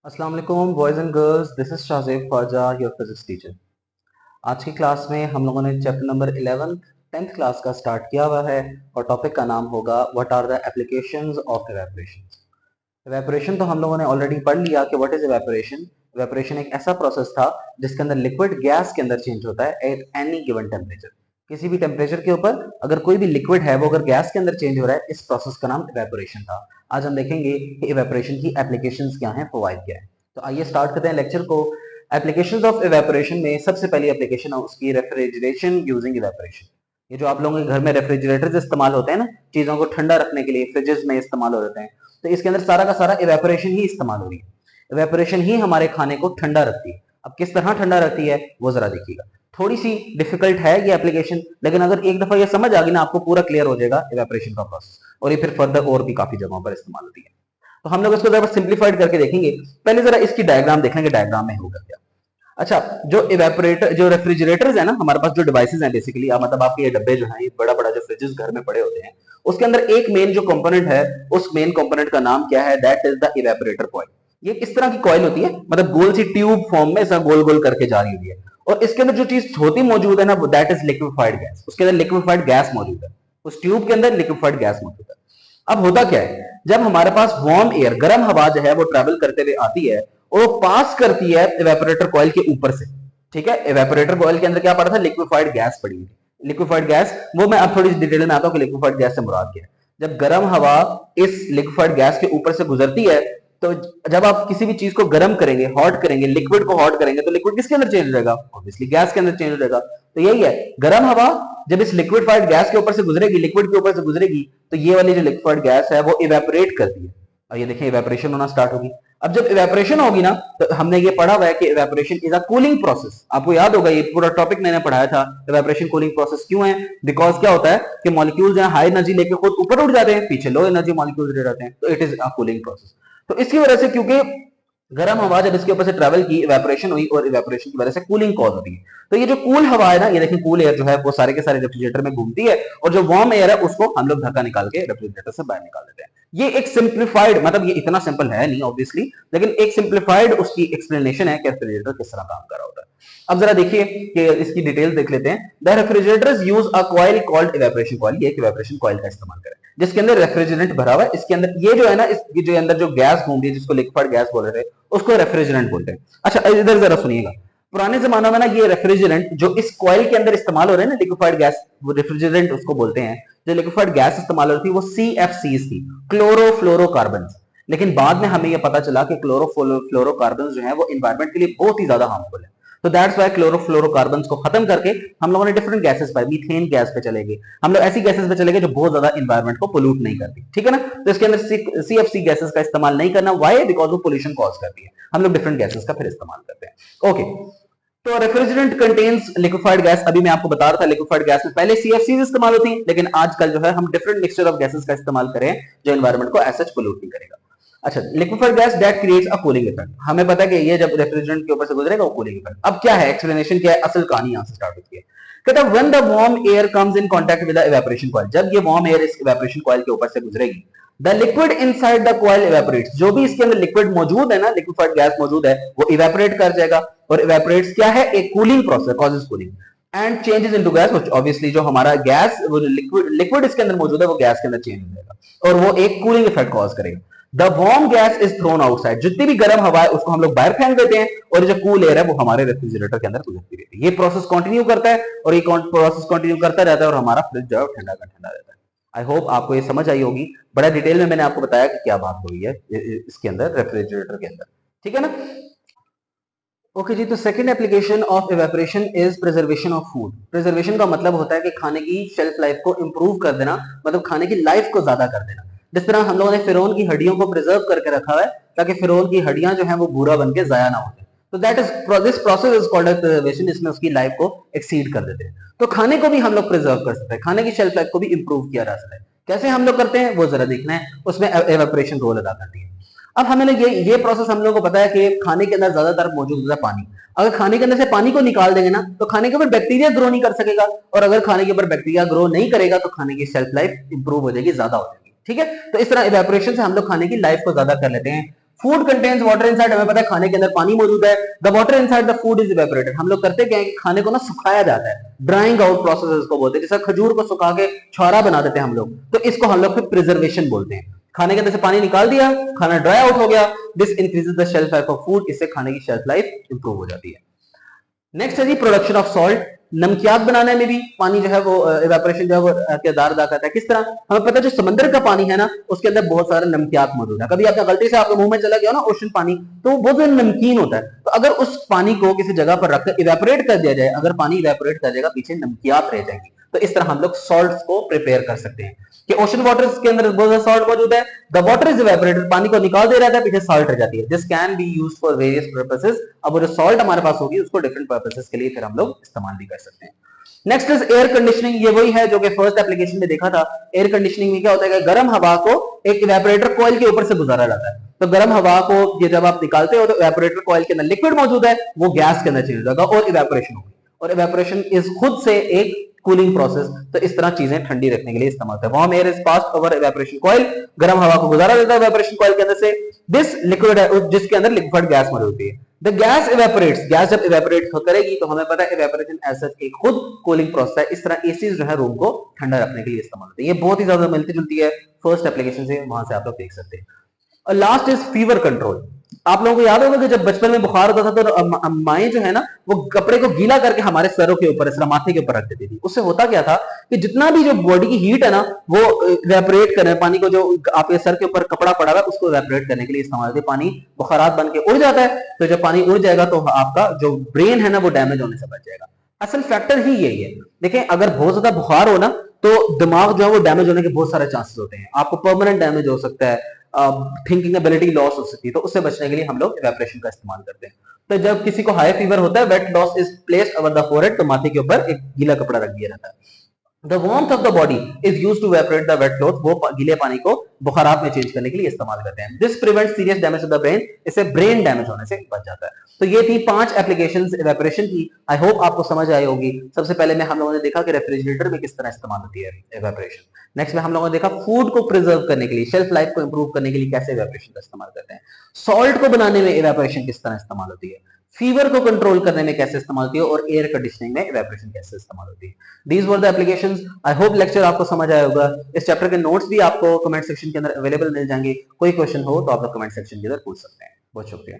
अस्सलाम वालेकुम boys and girls, this is Shahzeb Khwaja, your physics teacher. आज की क्लास में हम लोगों ने chapter number 11th 10th class का स्टार्ट किया हुआ है और टॉपिक का नाम होगा what are the applications of evaporation. Evaporation तो हम लोगों ने ऑलरेडी पढ़ लिया कि व्हाट इज इवेपोरेशन। इवेपोरेशन एक ऐसा प्रोसेस था जिसके अंदर लिक्विड गैस के अंदर चेंज होता है एट एनी गिवन टेम्परेचर। किसी भी टेम्परेचर के ऊपर अगर कोई भी लिक्विड है वो अगर गैस के अंदर चेंज हो रहा है, इस प्रोसेस का नाम इवेपोरेशन था। आज हम देखेंगे कि इवेपोरेशन की एप्लीकेशंस क्या हैं, प्रोवाइड क्या है। तो आइए स्टार्ट करते हैं लेक्चर को। एप्लीकेशंस ऑफ इवेपोरेशन में सबसे पहली एप्लीकेशन है उसकी रेफ्रिजरेशन यूजिंग इवेपोरेशन। ये जो आप लोगों के घर में रेफ्रिजरेटर्स इस्तेमाल होते हैं ना, चीजों को ठंडा रखने के लिए फ्रिजेस में इस्तेमाल हो जाते हैं, तो इसके अंदर सारा का सारा इवेपोरेशन ही इस्तेमाल हो रही है। इवेपोरेशन ही हमारे खाने को ठंडा रखती है। अब किस तरह ठंडा रखती है वो जरा देखिएगा। थोड़ी सी डिफिकल्ट है ये एप्लीकेशन, लेकिन अगर एक दफा ये समझ आ गई ना, आपको पूरा क्लियर हो जाएगा इवेपोरेशन का प्रोसेस, और ये फिर फर्दर और भी काफी जगहों पर इस्तेमाल होती है। तो हम लोग इसको जरा सिंप्लीफाइड करके देखेंगे। पहले जरा इसकी डायग्राम देख लेंगे, डायग्राम में होगा क्या। अच्छा, जो इवेपोरेटर जो रेफ्रिजरेटर्स है ना, हमारे पास जो डिवाइसेस हैं बेसिकली, मतलब आपके ये डब्बे जो हैं, ये बड़ा बड़ा जो फ्रिजेस घर में पड़े होते हैं, उसके अंदर एक मेन जो कंपोनेंट है, उस मेन कंपोनेंट का नाम क्या है, that is the evaporator coil. ये किस तरह की कॉइल होती है, मतलब गोल सी ट्यूब फॉर्म में ऐसा गोल गोल करके जा रही होती है, और इसके अंदर जो चीज होती मौजूद है ना, दैट इज लिक्विफाइड गैस। उसके अंदर लिक्विफाइड गैस मौजूद है, उस ट्यूब के अंदर लिक्विफाइड गैस मौजूद है। अब होता क्या है, जब हमारे पास वार्म एयर, गर्म हवा जो है वो ट्रेवल करते हुए आती है और वो पास करती है इवेपोरेटर कॉइल के ऊपर से। ठीक है, इवेपोरेटर कॉइल के अंदर क्या पड़ा था, लिक्विफाइड गैस पड़ी हुई। लिक्विफाइड गैस, वो मैं अब थोड़ी सी डिटेल में आता हूं कि लिक्विफाइड गैस से मुराद क्या है। जब गर्म हवा इस लिक्विफाइड गैस के ऊपर से गुजरती है, तो जब आप किसी भी चीज को गर्म करेंगे, हॉट करेंगे, लिक्विड को हॉट करेंगे, तो लिक्विड किसके अंदर चेंज हो जाएगा, ऑब्वियसली गैस के अंदर चेंज हो जाएगा। तो यही है, गर्म हवा जब इस लिक्विफाइड गैस के ऊपर से गुजरेगी, लिक्विड के ऊपर से गुजरेगी, तो ये वाली जो लिक्विफाइड गैस है वो इवेपोरेट करती है, और ये देखिए इवेपोरेशन होना स्टार्ट होगी। अब जब इवेपोरेशन होगी ना, तो हमने ये पढ़ा हुआ है कि evaporation is a cooling process. आपको याद होगा ये पूरा टॉपिक मैंने पढ़ाया था, इवेपोरेशन कूलिंग प्रोसेस क्यों है। बिकॉज क्या होता है कि मॉलिक्यूल्स हैं हाई एनर्जी लेके खुद ऊपर उठ जाते हैं, पीछे लो एनर्जी मॉलिक्यूल्स रह जाते हैं, तो it is a cooling process. तो इसकी वजह से, क्योंकि गर्म हवा जब इसके ऊपर से ट्रेवल की, इवेपोरेशन हुई, और इवेपोरेशन की वजह से कूलिंग कॉज होती है। तो ये जो कूल हवा है ना, ये देखिए कूल एयर जो है वो सारे के सारे रेफ्रिजरेटर में घूमती है, और जो वार्म एयर है उसको हम लोग धक्का निकाल के रेफ्रिजरेटर से बाहर निकाल देते हैं। ये एक सिंप्लीफाइड, मतलब ये इतना सिंपल है नहीं ऑब्वियसली, लेकिन एक सिंप्लीफाइड उसकी एक्सप्लेनेशन है कि रेफ्रिजरेटर किस तरह काम कर रहा होता है। अब जरा देखिए कि इसकी डिटेल देख लेते हैं। The refrigerators use a coil called evaporation coil. ये एक इवेपोरेशन कॉइल का इस्तेमाल करें जिसके अंदर रेफ्रिजरेंट भरा हुआ है। इसके अंदर ये जो है ना, इसके जो अंदर जो गैस घूम रही है, जिसको लिक्विड गैस बोल रहे थे, उसको रेफ्रिजरेंट बोलते हैं। अच्छा, इधर जरा सुनिएगा। पुराने जमाने में ना ये रेफ्रिजरेंट जो इस कॉइल के अंदर इस्तेमाल हो रहे हैं ना, लिक्विफाइड गैस, वो रेफ्रिजरेंट उसको बोलते हैं। जो लिक्विफाइड गैस इस्तेमाल हो रही थी वो CFCs थी, क्लोरोफ्लोरोकार्बन। लेकिन बाद में हमें यह पता चला कि क्लोरोफ्लोरोकार्बन जो है वो इन्वायरमेंट के लिए बहुत ही ज्यादा हार्मफुल है। तो दैट्स वाई क्लोरोफ्लोरोकार्बन को खत्म करके हम लोगों ने डिफरेंट गैसेस पर, मीथेन गैस पे चले गए, हम लोग ऐसी गैसेस पे चले गए जो बहुत ज्यादा इन्वायरमेंट को पोल्यूट नहीं करती। ठीक है ना, तो इसके अंदर CFC गैसेस का इस्तेमाल नहीं करना। वाई, बिकॉज वो पोल्यूशन कॉज करती है। हम लोग डिफरेंट गैसेस का फिर इस्तेमाल करते हैं। ओके, तो रेफ्रिजरेंट कंटेन्स लिक्विफाइड गैस। अभी मैं आपको बता रहा था लिक्विफाइड गैस में पहले CFCs इस्तेमाल होती हैं, लेकिन आजकल जो है हम डिफरेंट मिक्सचर ऑफ गैसेस का इस्तेमाल करें जो एनवायरमेंट को एज सच पोल्यूट नहीं करेगा। अच्छा, liquefied gas that creates a cooling effect. हमें पता है कि ये जब रेफ्रिजरेंट के ऊपर से गुजरेगा वो कूलिंग इफेक्ट। अब क्या है एक्सप्लेनेशन, क्या है असल कहानी, यहां से स्टार्ट होती है। कहता है when the warm air comes in contact with the evaporation coil. जब ये वार्म एयर इस इवेपोरेशन कॉइल के ऊपर से गुजरेगी, the liquid inside the coil evaporates. जो भी इसके अंदर लिक्विड मौजूद है ना, लिक्विफाइड गैस मौजूद है, वो इवेपोरेट कर जाएगा। और इवेपोरेट्स क्या है, एक cooling process, causes cooling and changes into gas. Obviously जो हमारा गैस, वो लिक्विड इसके अंदर मौजूद है, वो गैस के अंदर चेंज हो जाएगा, और वो एक कूलिंग इफेक्ट कॉज करेगा। The warm gas is throne outside. जितनी भी गर्म हवा है उसको हम लोग बाहर फेंक देते हैं, और जो कूल एयर है वो हमारे रेफ्रिजरेटर के अंदर गुजरती रहती है। ये प्रोसेस कंटिन्यू करता है, और ये प्रोसेस कंटिन्यू करता रहता है, और हमारा फ्रिज जो है ठंडा का ठंडा रहता है। आई होप आपको ये समझ आई होगी। बड़ा डिटेल में मैंने आपको बताया कि क्या बात हुई है इसके अंदर, रेफ्रिजरेटर के अंदर। ठीक है ना। ओके जी, तो second application of evaporation is preservation of food. Preservation का मतलब होता है कि खाने की शेल्फ लाइफ को इंप्रूव कर देना, मतलब खाने की लाइफ को ज्यादा कर देना। जिस तरह हम लोगों ने फिरौन की हड्डियों को प्रिजर्व करके रखा है, ताकि फिरौन की हड्डियां जो है वो भूरा बन के जाया ना हो जाए। तो that is this process is called preservation, जिसमें उसकी लाइफ को एक्सीड कर देते हैं। तो खाने को भी हम लोग प्रिजर्व कर सकते हैं, खाने की शेल्फ लाइफ को भी इंप्रूव किया जा सकता है। कैसे हम लोग करते हैं वो जरा देखना है, उसमें एवेपोरेशन रोल अदा करती है। अब हमें ये प्रोसेस हम लोगों को पता है कि खाने के अंदर ज्यादातर मौजूद होता है पानी। अगर खाने के अंदर से पानी को निकाल देंगे ना, तो खाने के ऊपर बैक्टीरिया ग्रो नहीं कर सकेगा, और अगर खाने के ऊपर बैक्टीरिया ग्रो नहीं करेगा तो खाने की शेल्फ लाइफ इंप्रूव हो जाएगी, ज्यादा हो जाएगी। ठीक है, तो इस तरह इवेपोरेशन से हम लोग खाने की लाइफ को ज्यादा कर लेते हैं। फूड कंटेन्स वाटर इनसाइड, हमें पता है खाने के अंदर पानी मौजूद है। The water inside the food is evaporated, हम लोग करते क्या है कि खाने को ना सुखाया जाता है, ड्राइंग आउट प्रोसेस इसको बोलते हैं। जैसे खजूर को सुखा के छुहारा बना देते हैं हम लोग, तो इसको हम लोग फिर प्रिजर्वेशन बोलते हैं। खाने के अंदर से पानी निकाल दिया, खाना ड्राई आउट हो गया, this increases the shelf life of food, इससे खाने की शेल्फ लाइफ इंप्रूव हो जाती है। नेक्स्ट है जी प्रोडक्शन ऑफ सॉल्ट, नमकियात बनाने में भी पानी जो है वो इवेपोरेशन जो है वो किरदार अदा करता है। किस तरह, हमें पता है जो समंदर का पानी है ना उसके अंदर बहुत सारे नमकियात मौजूद है। कभी आपने गलती से आपके मुंह में चला गया ना ओशन पानी, तो वो बहुत नमकीन होता है। तो अगर उस पानी को किसी जगह पर रखकर इवेपोरेट कर दिया जाए, अगर पानी इवेपोरेट कर जाएगा पीछे नमकियात रह जाएंगी। तो इस तरह हम लोग सॉल्ट्स को प्रिपेयर कर सकते हैं कि ओशन वाटर के अंदर बहुत ज्यादा सॉल्ट मौजूद है, द वाटर इज इवेपोरेटेड, पानी को निकाल दे रहा है, पीछे सॉल्ट रह जाती है। This can be used for various purposes, अब वो जो सॉल्ट हमारे पास होगी उसको डिफरेंट पर्पसेस के लिए फिर हम लोग इस्तेमाल भी कर सकते हैं। नेक्स्ट इज एयर कंडीशनिंग, ये वही है जो कि फर्स्ट एप्लीकेशन में देखा था। एयर कंडीशनिंग में क्या होता है कि गर्म हवा को एक इवेपोरेटर कॉइल के ऊपर से गुजारा जाता है। तो गर्म हवा को ये जब आप निकालते हो तो इवेपोरेटर कॉइल के अंदर लिक्विड मौजूद है, वो गैस के अंदर चेंज हो जाएगा और इवेपोरेशन होगी। और इवेपोरेशन इज खुद से एक कूलिंग प्रोसेस, तो इस तरह चीजें ठंडी रखने के लिए इस्तेमाल होता है। Warm air is passed over evaporation coil, गर्म हवा को गुजारा देता है इवेपोरेशन कॉइल के अंदर से। दिस लिक्विड है जिसके अंदर लिक्विड गैस मौजूद होती है। द गैस इवेपोरेट्स, गैस जब इवेपोरेट करेगी तो हमें पता है इवेपोरेशन एज सच एक खुद कूलिंग प्रोसेस है। इस तरह एसीज जो है रूम को ठंडा रखने के लिए इस्तेमाल होते हैं। ये बहुत ही ज्यादा मिलती जुलती है फर्स्ट एप्लीकेशन से, वहां से आप लोग देख सकते हैं। और लास्ट इज फीवर कंट्रोल। आप लोगों को याद होगा कि जब बचपन में बुखार होता था तो माएं जो है ना वो कपड़े को गीला करके हमारे सरों के ऊपर, इस माथे के ऊपर रख देती थी। उससे होता क्या था कि जितना भी जो बॉडी की हीट है ना वो इवेपोरेट करने, पानी को जो आपके सर के ऊपर कपड़ा पड़ा हुआ है उसको इवेपोरेट करने के लिए इस्तेमाल होती है। पानी बुखारात बन के उड़ जाता है, तो जब पानी उड़ जाएगा तो आपका जो ब्रेन है ना वो डैमेज होने से बच जाएगा। असल फैक्टर ही यही है। देखिए अगर बहुत ज्यादा बुखार हो ना तो दिमाग जो है वो डैमेज होने के बहुत सारे चांसेस होते हैं, आपको परमानेंट डैमेज हो सकता है, थिंकिंग एबिलिटी लॉस हो सकती है। तो उससे बचने के लिए हम लोग इवेपोरेशन का इस्तेमाल करते हैं। तो जब किसी को हाई फीवर होता है, weight loss is placed over the forehead, तो माथे के ऊपर एक गीला कपड़ा रख दिया जाता है। The warmth of the body is used to evaporate the wet clothes, वो गीले पानी को बुखारात में चेंज करने के लिए इस्तेमाल करते हैं। This prevents serious damage to the brain, इससे ब्रेन डैमेज होने से बच जाता है। तो ये थी 5 एप्लीकेशंस इवेपोरेशन की। आई होप आपको समझ आई होगी। सबसे पहले में हम लोगों ने देखा कि रेफ्रिजरेटर में किस तरह इस्तेमाल होती है इवेपोरेशन। नेक्स्ट में हम लोगों ने देखा फूड को प्रिजर्व करने के लिए, शेल्फ लाइफ को इंप्रूव करने के लिए कैसे इवेपोरेशन का इस्तेमाल करते हैं। सॉल्ट को बनाने में इवेपोरेशन किस तरह इस्तेमाल होती है, फीवर को कंट्रोल करने में कैसे इस्तेमाल होती है, और एयर कंडीशनिंग में इवेपोरेशन कैसे इस्तेमाल होती है। These were the applications. I hope lecture आपको समझ आया होगा। इस चैप्टर के नोट्स भी आपको कमेंट सेक्शन के अंदर अवेलेबल मिल जाएंगे। कोई क्वेश्चन हो तो आप लोग कमेंट सेक्शन के अंदर पूछ सकते हैं। बहुत शुक्रिया।